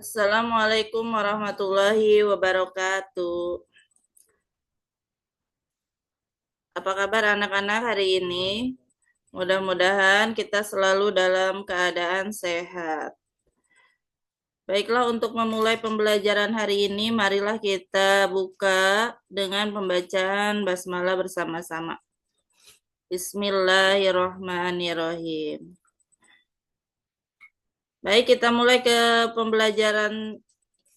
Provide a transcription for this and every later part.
Assalamualaikum warahmatullahi wabarakatuh. Apa kabar anak-anak hari ini? Mudah-mudahan kita selalu dalam keadaan sehat. Baiklah, untuk memulai pembelajaran hari ini, marilah kita buka dengan pembacaan basmalah bersama-sama. Bismillahirrahmanirrahim. Baik, kita mulai ke pembelajaran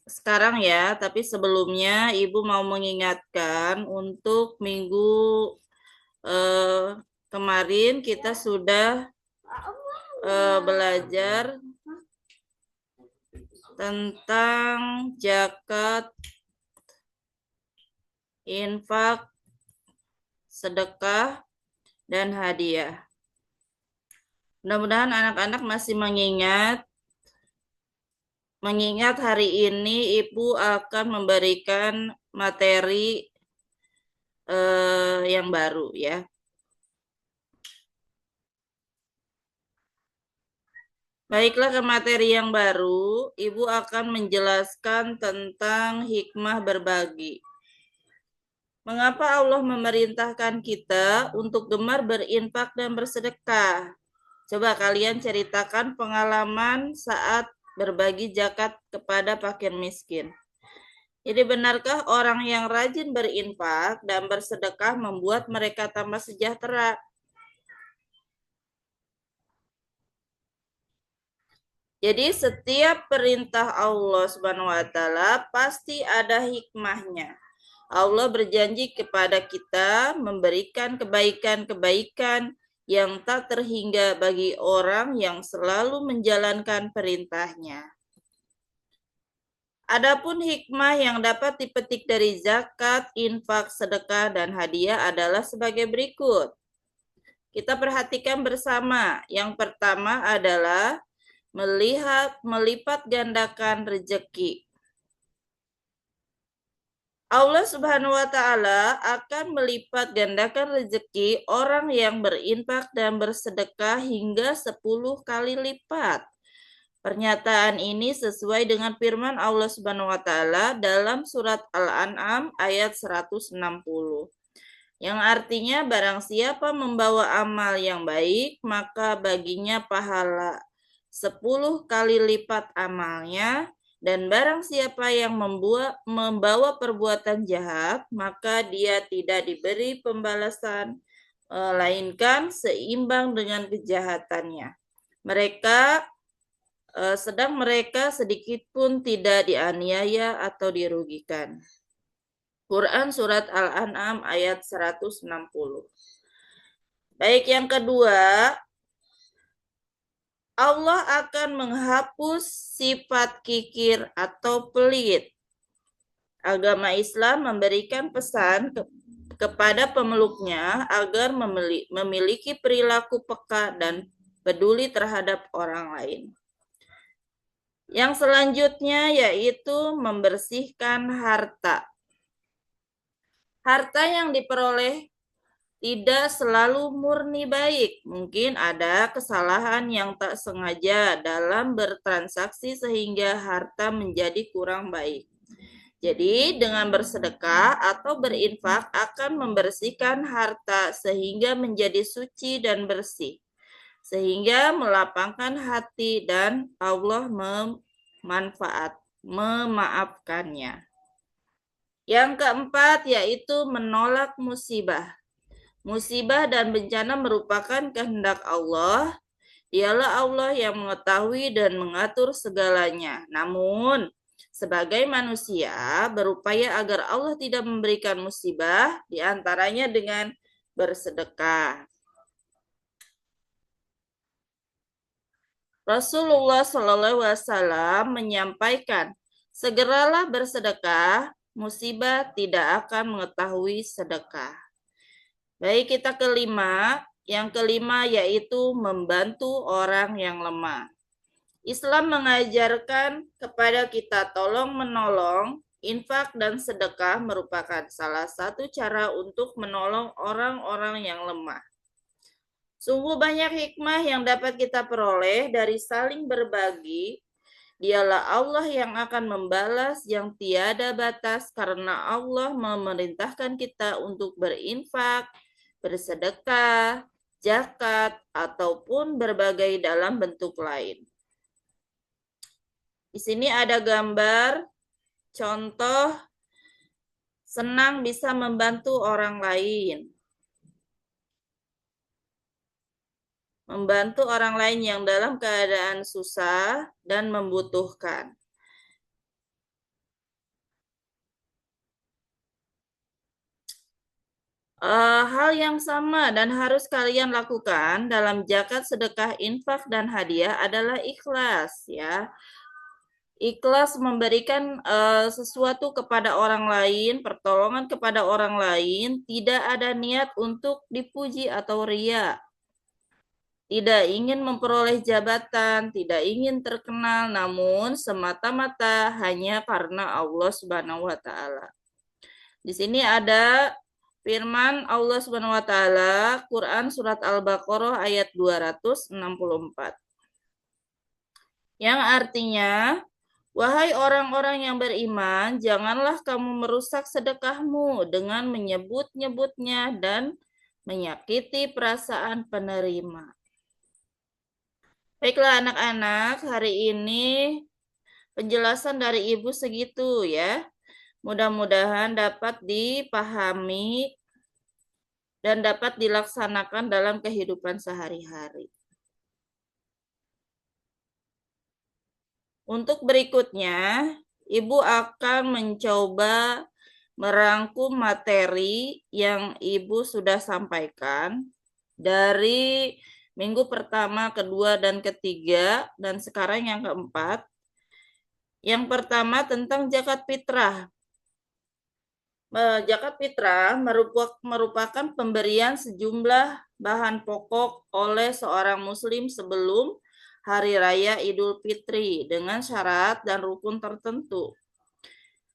sekarang ya, tapi sebelumnya Ibu mau mengingatkan untuk minggu kemarin kita sudah belajar tentang zakat, infak, sedekah, dan hadiah. Mudah-mudahan anak-anak masih mengingat hari ini Ibu akan memberikan materi yang baru ya. Baiklah, ke materi yang baru, Ibu akan menjelaskan tentang hikmah berbagi. Mengapa Allah memerintahkan kita untuk gemar berinfak dan bersedekah? Coba kalian ceritakan pengalaman saat berbagi zakat kepada fakir miskin. Jadi benarkah orang yang rajin berinfak dan bersedekah membuat mereka tambah sejahtera? Jadi setiap perintah Allah Subhanahu wa taala pasti ada hikmahnya. Allah berjanji kepada kita memberikan kebaikan-kebaikan yang tak terhingga bagi orang yang selalu menjalankan perintahnya. Adapun hikmah yang dapat dipetik dari zakat, infak, sedekah, dan hadiah adalah sebagai berikut. Kita perhatikan bersama. Yang pertama adalah melipat gandakan rezeki. Allah Subhanahu wa taala akan melipat gandakan rezeki orang yang berinfak dan bersedekah hingga 10 kali lipat. Pernyataan ini sesuai dengan firman Allah Subhanahu wa taala dalam surat Al-An'am ayat 160. Yang artinya barang siapa membawa amal yang baik, maka baginya pahala 10 kali lipat amalnya, dan barang siapa yang membawa perbuatan jahat, maka dia tidak diberi pembalasan, melainkan seimbang dengan kejahatannya. Sedang mereka sedikit pun tidak dianiaya atau dirugikan. Quran Surat Al-An'am ayat 160. Baik, yang kedua, Allah akan menghapus sifat kikir atau pelit. Agama Islam memberikan pesan kepada pemeluknya agar memiliki perilaku peka dan peduli terhadap orang lain. Yang selanjutnya yaitu membersihkan harta. Harta yang diperoleh tidak selalu murni baik. Mungkin ada kesalahan yang tak sengaja dalam bertransaksi sehingga harta menjadi kurang baik. Jadi dengan bersedekah atau berinfak akan membersihkan harta sehingga menjadi suci dan bersih. Sehingga melapangkan hati dan Allah memaafkannya. Yang keempat yaitu menolak musibah. Musibah dan bencana merupakan kehendak Allah. Dialah Allah yang mengetahui dan mengatur segalanya. Namun, sebagai manusia, berupaya agar Allah tidak memberikan musibah, diantaranya dengan bersedekah. Rasulullah SAW menyampaikan, segeralah bersedekah, musibah tidak akan mengetahui sedekah. Baik, kita kelima. Yang kelima yaitu membantu orang yang lemah. Islam mengajarkan kepada kita tolong-menolong, infak dan sedekah merupakan salah satu cara untuk menolong orang-orang yang lemah. Sungguh banyak hikmah yang dapat kita peroleh dari saling berbagi Dialah Allah yang akan membalas yang tiada batas karena Allah memerintahkan kita untuk berinfak, bersedekah, zakat, ataupun berbagai dalam bentuk lain. Di sini ada gambar contoh senang bisa membantu orang lain. Membantu orang lain yang dalam keadaan susah dan membutuhkan. Hal yang sama dan harus kalian lakukan dalam zakat, sedekah, infak, dan hadiah adalah ikhlas, ya. Ikhlas memberikan sesuatu kepada orang lain, pertolongan kepada orang lain, tidak ada niat untuk dipuji atau ria. Tidak ingin memperoleh jabatan, tidak ingin terkenal, namun semata-mata hanya karena Allah Subhanahu wa taala. Di sini ada firman Allah Subhanahu wa taala, Quran surat Al-Baqarah ayat 264. Yang artinya, wahai orang-orang yang beriman, janganlah kamu merusak sedekahmu dengan menyebut-nyebutnya dan menyakiti perasaan penerima. Baiklah anak-anak, hari ini penjelasan dari Ibu segitu ya. Mudah-mudahan dapat dipahami dan dapat dilaksanakan dalam kehidupan sehari-hari. Untuk berikutnya, Ibu akan mencoba merangkum materi yang Ibu sudah sampaikan dari minggu pertama, kedua, dan ketiga, dan sekarang yang keempat. Yang pertama tentang zakat fitrah. Zakat fitrah merupakan pemberian sejumlah bahan pokok oleh seorang muslim sebelum Hari Raya Idul Fitri dengan syarat dan rukun tertentu.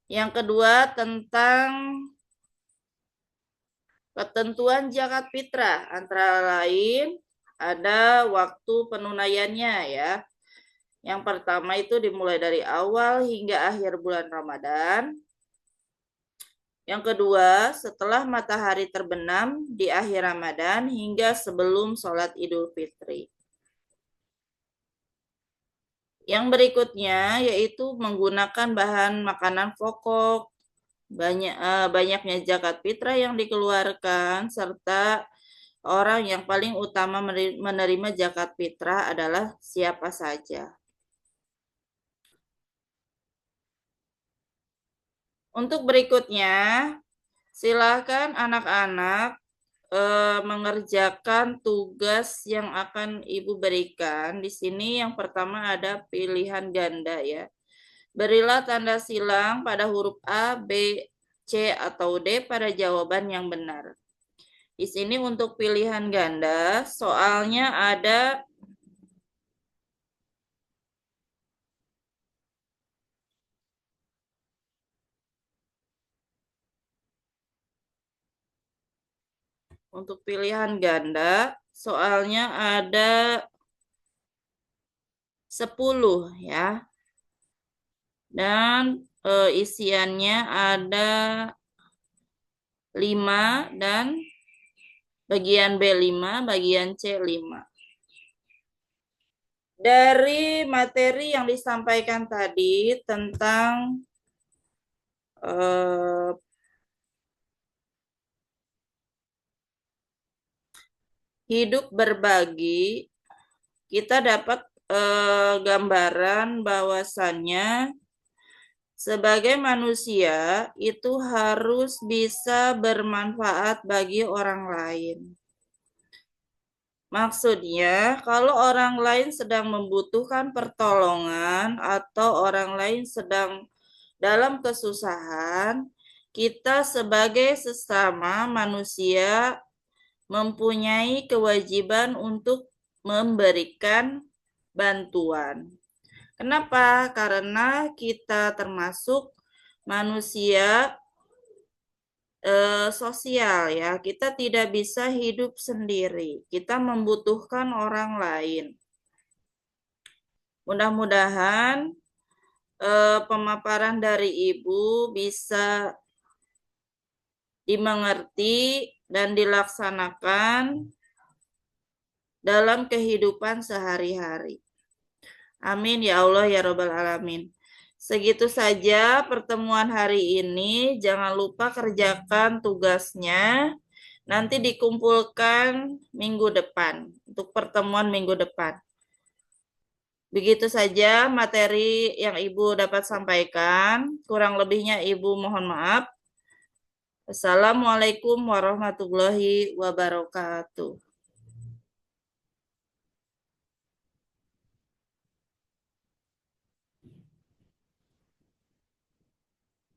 Yang kedua tentang ketentuan zakat fitrah, antara lain ada waktu penunaiannya ya. Yang pertama itu dimulai dari awal hingga akhir bulan Ramadan. Yang kedua, setelah matahari terbenam di akhir Ramadan hingga sebelum sholat Idul Fitri. Yang berikutnya yaitu menggunakan bahan makanan pokok, banyaknya zakat fitrah yang dikeluarkan, serta orang yang paling utama menerima zakat fitrah adalah siapa saja. Untuk berikutnya, silakan anak-anak mengerjakan tugas yang akan Ibu berikan. Di sini yang pertama ada pilihan ganda ya. Berilah tanda silang pada huruf A, B, C, atau D pada jawaban yang benar. Di sini untuk pilihan ganda, soalnya ada untuk pilihan ganda, soalnya ada 10 ya. Dan isiannya ada 5 dan bagian B 5, bagian C 5. Dari materi yang disampaikan tadi tentang hidup berbagi, kita dapat gambaran bahwasannya sebagai manusia itu harus bisa bermanfaat bagi orang lain. Maksudnya, kalau orang lain sedang membutuhkan pertolongan atau orang lain sedang dalam kesusahan, kita sebagai sesama manusia mempunyai kewajiban untuk memberikan bantuan. Kenapa? Karena kita termasuk manusia sosial ya. Kita tidak bisa hidup sendiri. Kita membutuhkan orang lain. Mudah-mudahan pemaparan dari Ibu bisa dimengerti dan dilaksanakan dalam kehidupan sehari-hari. Amin ya Allah ya Rabbal Alamin. Segitu saja pertemuan hari ini. Jangan lupa kerjakan tugasnya. Nanti dikumpulkan minggu depan untuk pertemuan minggu depan. Begitu saja materi yang Ibu dapat sampaikan. Kurang lebihnya Ibu mohon maaf. Assalamualaikum warahmatullahi wabarakatuh.